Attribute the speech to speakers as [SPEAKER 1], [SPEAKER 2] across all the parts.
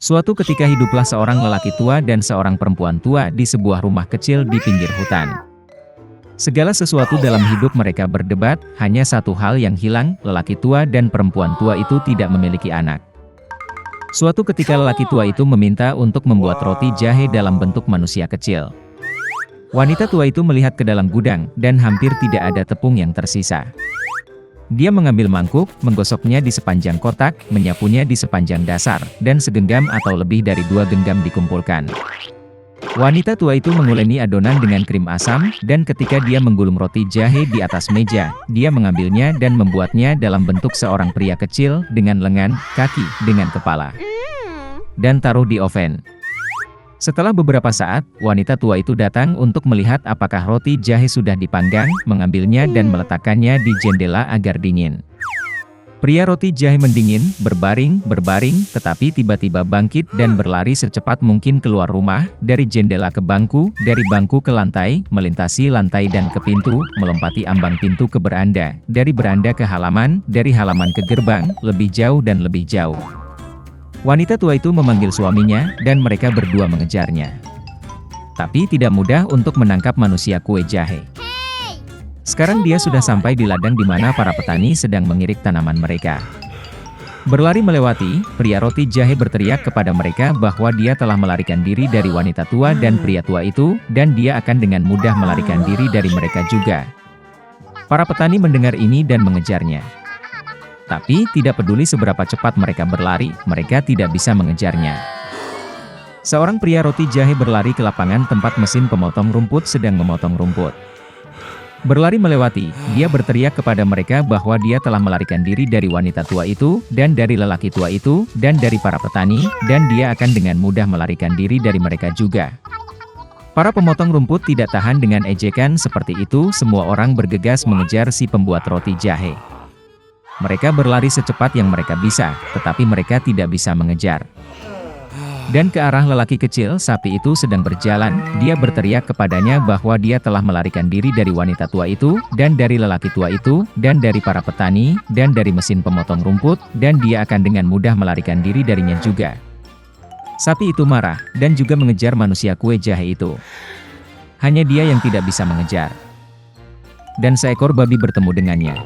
[SPEAKER 1] Suatu ketika hiduplah seorang lelaki tua dan seorang perempuan tua di sebuah rumah kecil di pinggir hutan. Segala sesuatu dalam hidup mereka berdebat, hanya satu hal yang hilang, lelaki tua dan perempuan tua itu tidak memiliki anak. Suatu ketika lelaki tua itu meminta untuk membuat roti jahe dalam bentuk manusia kecil. Wanita tua itu melihat ke dalam gudang, dan hampir tidak ada tepung yang tersisa. Dia mengambil mangkuk, menggosoknya di sepanjang kotak, menyapunya di sepanjang dasar, dan segenggam atau lebih dari 2 genggam dikumpulkan. Wanita tua itu menguleni adonan dengan krim asam, dan ketika dia menggulung roti jahe di atas meja, dia mengambilnya dan membuatnya dalam bentuk seorang pria kecil, dengan lengan, kaki, dengan kepala, dan taruh di oven. Setelah beberapa saat, wanita tua itu datang untuk melihat apakah roti jahe sudah dipanggang, mengambilnya dan meletakkannya di jendela agar dingin. Pria roti jahe mendingin, berbaring, tetapi tiba-tiba bangkit dan berlari secepat mungkin keluar rumah, dari jendela ke bangku, dari bangku ke lantai, melintasi lantai dan ke pintu, melompati ambang pintu ke beranda, dari beranda ke halaman, dari halaman ke gerbang, lebih jauh dan lebih jauh. Wanita tua itu memanggil suaminya, dan mereka berdua mengejarnya. Tapi tidak mudah untuk menangkap manusia kue jahe. Sekarang dia sudah sampai di ladang di mana para petani sedang mengirik tanaman mereka. Berlari melewati, pria roti jahe berteriak kepada mereka bahwa dia telah melarikan diri dari wanita tua dan pria tua itu, dan dia akan dengan mudah melarikan diri dari mereka juga. Para petani mendengar ini dan mengejarnya. Tapi, tidak peduli seberapa cepat mereka berlari, mereka tidak bisa mengejarnya. Seorang pria roti jahe berlari ke lapangan tempat mesin pemotong rumput sedang memotong rumput. Berlari melewati, dia berteriak kepada mereka bahwa dia telah melarikan diri dari wanita tua itu, dan dari lelaki tua itu, dan dari para petani, dan dia akan dengan mudah melarikan diri dari mereka juga. Para pemotong rumput tidak tahan dengan ejekan seperti itu, semua orang bergegas mengejar si pembuat roti jahe. Mereka berlari secepat yang mereka bisa, tetapi mereka tidak bisa mengejar. Dan ke arah lelaki kecil, sapi itu sedang berjalan, dia berteriak kepadanya bahwa dia telah melarikan diri dari wanita tua itu, dan dari lelaki tua itu, dan dari para petani, dan dari mesin pemotong rumput, dan dia akan dengan mudah melarikan diri darinya juga. Sapi itu marah, dan juga mengejar manusia kue jahe itu. Hanya dia yang tidak bisa mengejar. Dan seekor babi bertemu dengannya.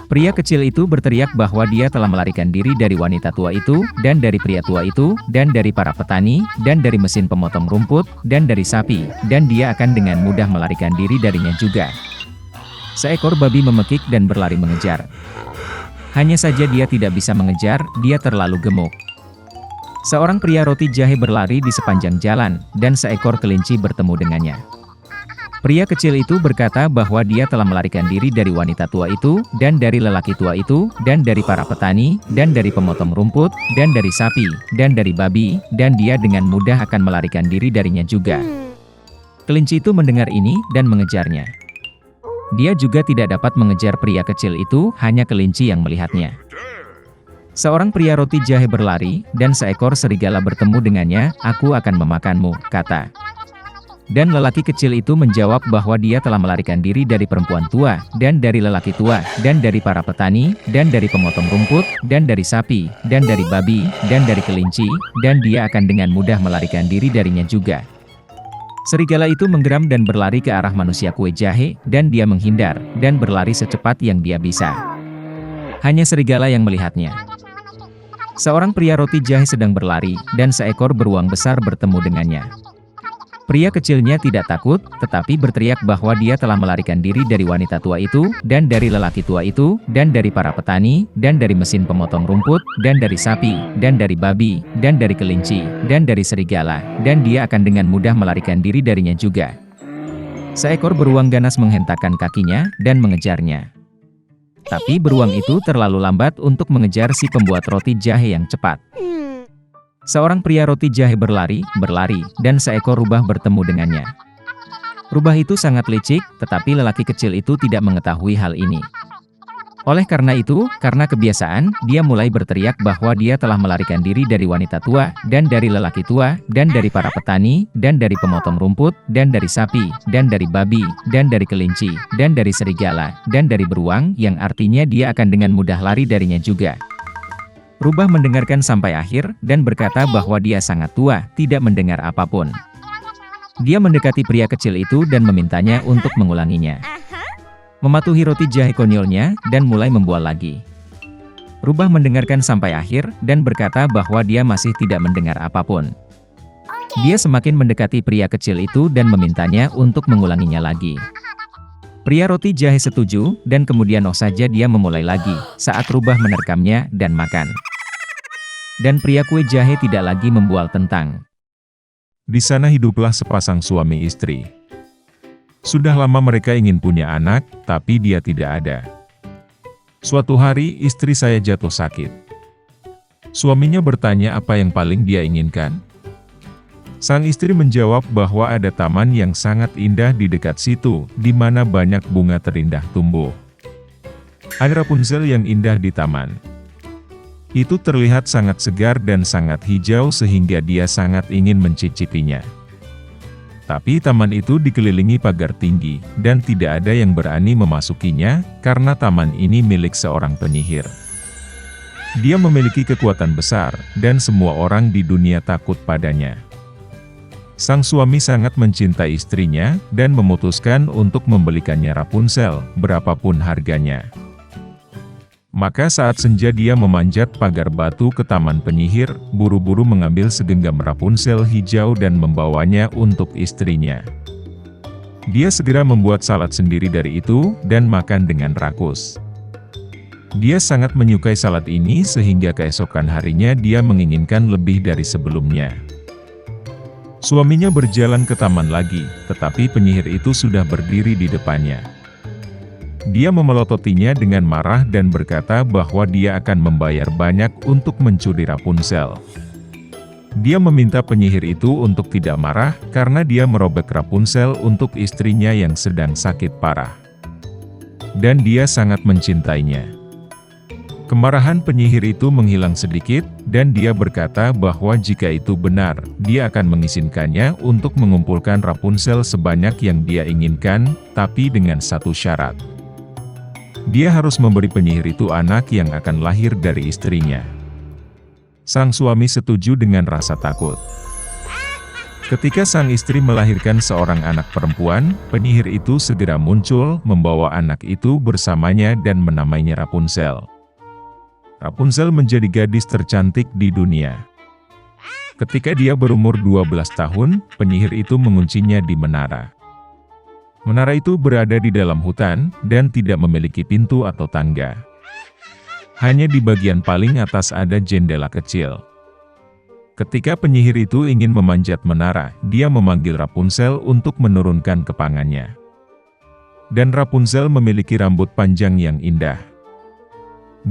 [SPEAKER 1] Pria kecil itu berteriak bahwa dia telah melarikan diri dari wanita tua itu, dan dari pria tua itu, dan dari para petani, dan dari mesin pemotong rumput, dan dari sapi, dan dia akan dengan mudah melarikan diri darinya juga. Seekor babi memekik dan berlari mengejar. Hanya saja dia tidak bisa mengejar, dia terlalu gemuk. Seorang pria roti jahe berlari di sepanjang jalan, dan seekor kelinci bertemu dengannya. Pria kecil itu berkata bahwa dia telah melarikan diri dari wanita tua itu, dan dari lelaki tua itu, dan dari para petani, dan dari pemotong rumput, dan dari sapi, dan dari babi, dan dia dengan mudah akan melarikan diri darinya juga. Kelinci itu mendengar ini, dan mengejarnya. Dia juga tidak dapat mengejar pria kecil itu, hanya kelinci yang melihatnya. Seorang pria roti jahe berlari, dan seekor serigala bertemu dengannya, "Aku akan memakanmu," kata. Dan lelaki kecil itu menjawab bahwa dia telah melarikan diri dari perempuan tua, dan dari lelaki tua, dan dari para petani, dan dari pemotong rumput, dan dari sapi, dan dari babi, dan dari kelinci, dan dia akan dengan mudah melarikan diri darinya juga. Serigala itu menggeram dan berlari ke arah manusia kue jahe, dan dia menghindar, dan berlari secepat yang dia bisa. Hanya serigala yang melihatnya. Seorang pria roti jahe sedang berlari, dan seekor beruang besar bertemu dengannya. Pria kecilnya tidak takut, tetapi berteriak bahwa dia telah melarikan diri dari wanita tua itu, dan dari lelaki tua itu, dan dari para petani, dan dari mesin pemotong rumput, dan dari sapi, dan dari babi, dan dari kelinci, dan dari serigala, dan dia akan dengan mudah melarikan diri darinya juga. Seekor beruang ganas menghentakkan kakinya, dan mengejarnya. Tapi beruang itu terlalu lambat untuk mengejar si pembuat roti jahe yang cepat. Seorang pria roti jahe berlari, dan seekor rubah bertemu dengannya. Rubah itu sangat licik, tetapi lelaki kecil itu tidak mengetahui hal ini. Oleh karena itu, karena kebiasaan, dia mulai berteriak bahwa dia telah melarikan diri dari wanita tua, dan dari lelaki tua, dan dari para petani, dan dari pemotong rumput, dan dari sapi, dan dari babi, dan dari kelinci, dan dari serigala, dan dari beruang, yang artinya dia akan dengan mudah lari darinya juga. Rubah mendengarkan sampai akhir, dan berkata bahwa dia sangat tua, tidak mendengar apapun. Dia mendekati pria kecil itu dan memintanya untuk mengulanginya. Mematuhi roti jahe konyolnya, dan mulai membual lagi. Rubah mendengarkan sampai akhir, dan berkata bahwa dia masih tidak mendengar apapun. Dia semakin mendekati pria kecil itu dan memintanya untuk mengulanginya lagi. Pria roti jahe setuju, dan kemudian saja dia memulai lagi, saat Rubah menerkamnya dan makan. Dan pria kue jahe tidak lagi membual tentang.
[SPEAKER 2] Di sana hiduplah sepasang suami istri. Sudah lama mereka ingin punya anak, tapi dia tidak ada. Suatu hari istri saya jatuh sakit. Suaminya bertanya apa yang paling dia inginkan. Sang istri menjawab bahwa ada taman yang sangat indah di dekat situ, di mana banyak bunga terindah tumbuh. Ada Rapunzel yang indah di taman. Itu terlihat sangat segar dan sangat hijau sehingga dia sangat ingin mencicipinya. Tapi taman itu dikelilingi pagar tinggi, dan tidak ada yang berani memasukinya, karena taman ini milik seorang penyihir. Dia memiliki kekuatan besar, dan semua orang di dunia takut padanya. Sang suami sangat mencintai istrinya, dan memutuskan untuk membelikannya Rapunzel, berapapun harganya. Maka saat senja dia memanjat pagar batu ke taman penyihir, buru-buru mengambil segenggam Rapunzel hijau dan membawanya untuk istrinya. Dia segera membuat salad sendiri dari itu, dan makan dengan rakus. Dia sangat menyukai salad ini sehingga keesokan harinya dia menginginkan lebih dari sebelumnya. Suaminya berjalan ke taman lagi, tetapi penyihir itu sudah berdiri di depannya. Dia memelototinya dengan marah dan berkata bahwa dia akan membayar banyak untuk mencuri Rapunzel. Dia meminta penyihir itu untuk tidak marah, karena dia merobek Rapunzel untuk istrinya yang sedang sakit parah. Dan dia sangat mencintainya. Kemarahan penyihir itu menghilang sedikit, dan dia berkata bahwa jika itu benar, dia akan mengizinkannya untuk mengumpulkan Rapunzel sebanyak yang dia inginkan, tapi dengan satu syarat. Dia harus memberi penyihir itu anak yang akan lahir dari istrinya. Sang suami setuju dengan rasa takut. Ketika sang istri melahirkan seorang anak perempuan, penyihir itu segera muncul, membawa anak itu bersamanya dan menamainya Rapunzel. Rapunzel menjadi gadis tercantik di dunia. Ketika dia berumur 12 tahun, penyihir itu menguncinya di menara. Menara itu berada di dalam hutan, dan tidak memiliki pintu atau tangga. Hanya di bagian paling atas ada jendela kecil. Ketika penyihir itu ingin memanjat menara, dia memanggil Rapunzel untuk menurunkan kepangannya. Dan Rapunzel memiliki rambut panjang yang indah.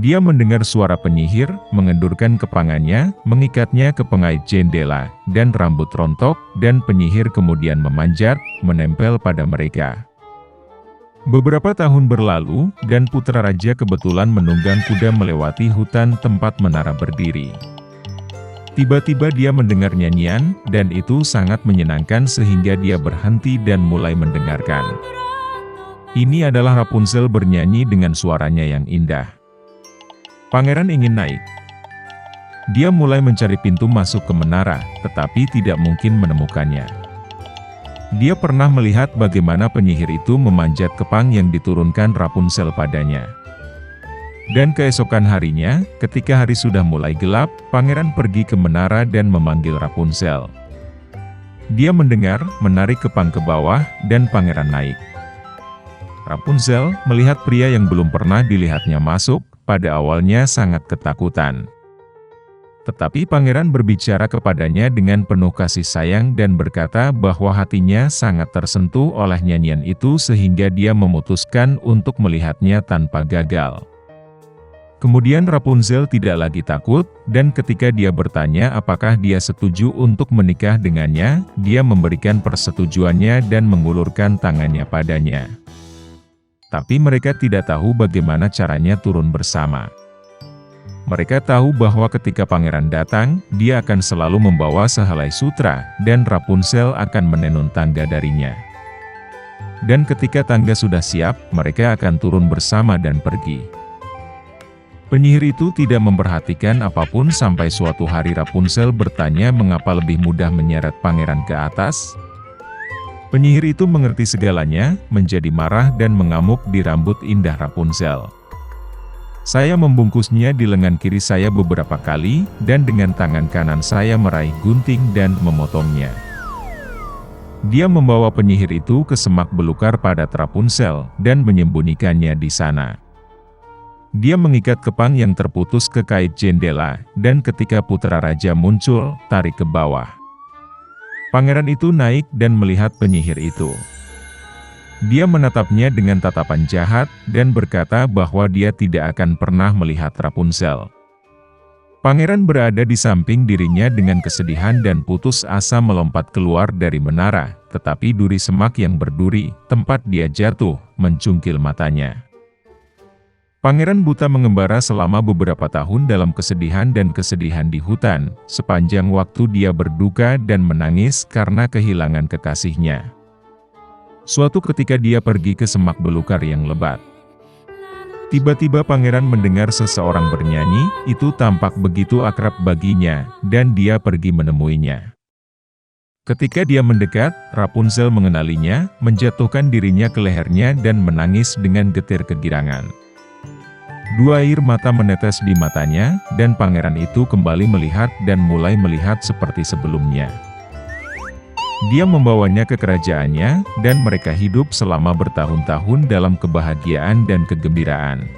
[SPEAKER 2] Dia mendengar suara penyihir, mengendurkan kepangannya, mengikatnya ke pengait jendela, dan rambut rontok, dan penyihir kemudian memanjat, menempel pada mereka. Beberapa tahun berlalu, dan putra raja kebetulan menunggang kuda melewati hutan tempat menara berdiri. Tiba-tiba dia mendengar nyanyian, dan itu sangat menyenangkan sehingga dia berhenti dan mulai mendengarkan. Ini adalah Rapunzel bernyanyi dengan suaranya yang indah. Pangeran ingin naik. Dia mulai mencari pintu masuk ke menara, tetapi tidak mungkin menemukannya. Dia pernah melihat bagaimana penyihir itu memanjat kepang yang diturunkan Rapunzel padanya. Dan keesokan harinya, ketika hari sudah mulai gelap, pangeran pergi ke menara dan memanggil Rapunzel. Dia mendengar, menarik kepang ke bawah, dan pangeran naik. Rapunzel melihat pria yang belum pernah dilihatnya masuk, pada awalnya sangat ketakutan. Tetapi pangeran berbicara kepadanya dengan penuh kasih sayang dan berkata bahwa hatinya sangat tersentuh oleh nyanyian itu sehingga dia memutuskan untuk melihatnya tanpa gagal. Kemudian Rapunzel tidak lagi takut, dan ketika dia bertanya apakah dia setuju untuk menikah dengannya, dia memberikan persetujuannya dan mengulurkan tangannya padanya. Tapi mereka tidak tahu bagaimana caranya turun bersama. Mereka tahu bahwa ketika pangeran datang, dia akan selalu membawa sehelai sutra, dan Rapunzel akan menenun tangga darinya. Dan ketika tangga sudah siap, mereka akan turun bersama dan pergi. Penyihir itu tidak memperhatikan apapun sampai suatu hari Rapunzel bertanya mengapa lebih mudah menyeret pangeran ke atas. Penyihir itu mengerti segalanya, menjadi marah dan mengamuk di rambut indah Rapunzel. Saya membungkusnya di lengan kiri saya beberapa kali, dan dengan tangan kanan saya meraih gunting dan memotongnya. Dia membawa penyihir itu ke semak belukar padat Rapunzel, dan menyembunyikannya di sana. Dia mengikat kepang yang terputus ke kait jendela, dan ketika putra raja muncul, tarik ke bawah. Pangeran itu naik dan melihat penyihir itu. Dia menatapnya dengan tatapan jahat, dan berkata bahwa dia tidak akan pernah melihat Rapunzel. Pangeran berada di samping dirinya dengan kesedihan dan putus asa melompat keluar dari menara, tetapi duri semak yang berduri, tempat dia jatuh, mencungkil matanya. Pangeran buta mengembara selama beberapa tahun dalam kesedihan dan kesedihan di hutan, sepanjang waktu dia berduka dan menangis karena kehilangan kekasihnya. Suatu ketika dia pergi ke semak belukar yang lebat. Tiba-tiba pangeran mendengar seseorang bernyanyi, itu tampak begitu akrab baginya, dan dia pergi menemuinya. Ketika dia mendekat, Rapunzel mengenalinya, menjatuhkan dirinya ke lehernya dan menangis dengan getir kegirangan. Dua air mata menetes di matanya, dan pangeran itu kembali melihat dan mulai melihat seperti sebelumnya. Dia membawanya ke kerajaannya, dan mereka hidup selama bertahun-tahun dalam kebahagiaan dan kegembiraan.